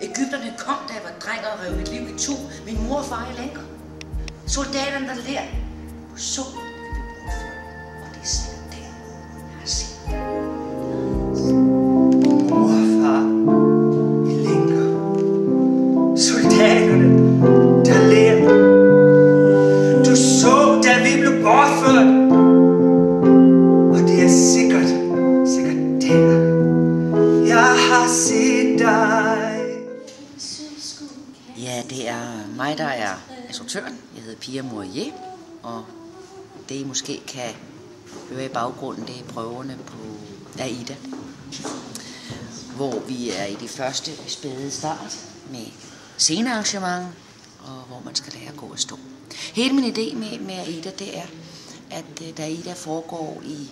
Egypterne kom, da jeg var dreng og rev mit liv i to. Min mor og far i lænker. Soldaterne, der ler. Du så det, og det er sikkert det, jeg har set. Mor og far i lænker. Soldaterne, der ler. Du så, da vi blev bortført. Og det er sikkert der, jeg har set dig. Ja, det er mig, der er instruktøren. Jeg hedder Pia Mourier, og det I måske kan høre i baggrunden, det er prøverne på Aida, hvor vi er i det første spæde start med scenearrangement, og hvor man skal lære at gå og stå. Hele min idé med Aida, det er, at da Aida foregår i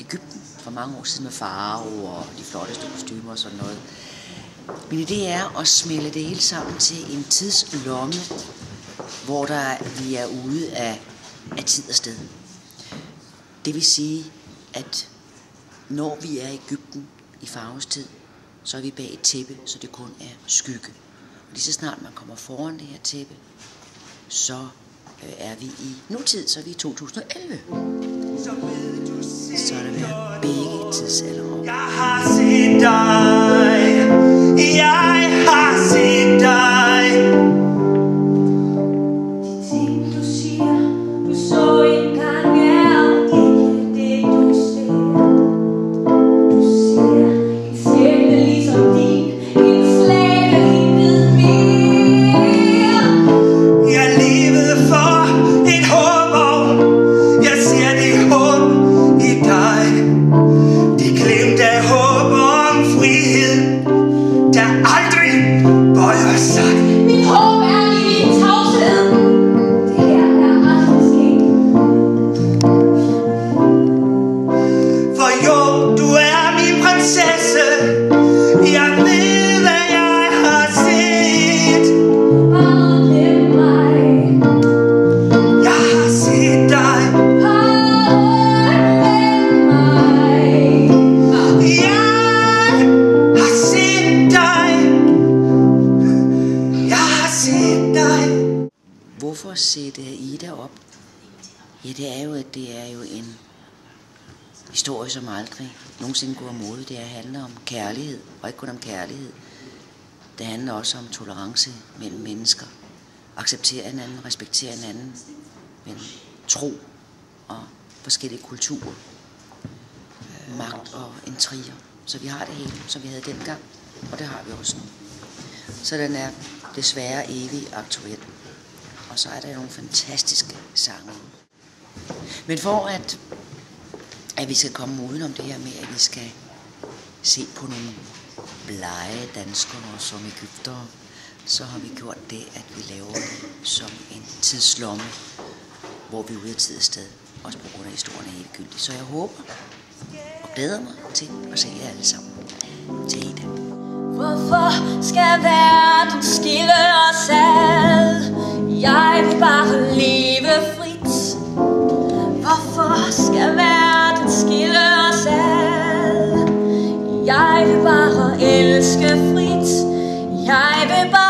Egypten for mange år siden med farve og de flotteste kostymer og sådan noget. Min idé er at smelte det hele sammen til en tidslomme, hvor vi er ude af tid og sted. Det vil sige, at når vi er i Egypten i farvestid, så er vi bag et tæppe, så det kun er skygge. Og lige så snart man kommer foran det her tæppe, så er vi i nutid, så er vi i 2011. Så er det været begge tidsalder. Jeg har set dig. Jeg har set dig. De ting du siger, du så engang er ikke det du ser. Du ser en skæbne ligesom din, en slave livet mere. Jeg levede for et håb om, jeg ser det håb i dig. Det glemte af håb om frihed, der aldrig bøjer sig. Mit håb er i din tavshed. Det her er aldrig sket. For jo, du er min prinsesse. Jeg ved, hvad jeg har set. Bare glem mig. Jeg har set dig. Bare glem mig. Jeg har set dig. Jeg har set dig. Hvorfor sætte Aida op? Ja, det er jo en historie, som aldrig nogensinde går af mode. Det handler om kærlighed, og ikke kun om kærlighed. Det handler også om tolerance mellem mennesker. Acceptere hinanden, respektere hinanden, mellem tro og forskellige kulturer. Magt og intriger. Så vi har det hele, som vi havde dengang, og det har vi også nu. Så den er desværre evig aktuel. Og så er der nogle fantastiske sange. Men for at vi skal komme udenom det her med, at vi skal se på nogle blege danskere som egyptere, så har vi gjort det, at vi laver det som en tidslomme, hvor vi er ude af tid og sted. Også på grund af historien er helt gyldig. Så jeg håber og glæder mig til at se jer alle sammen til Aida. Hvorfor skal verden skille os ad? Jeg vil bare leve frit. Hvorfor skal verden skille os ad? Jeg vil bare elske frit. Jeg vil bare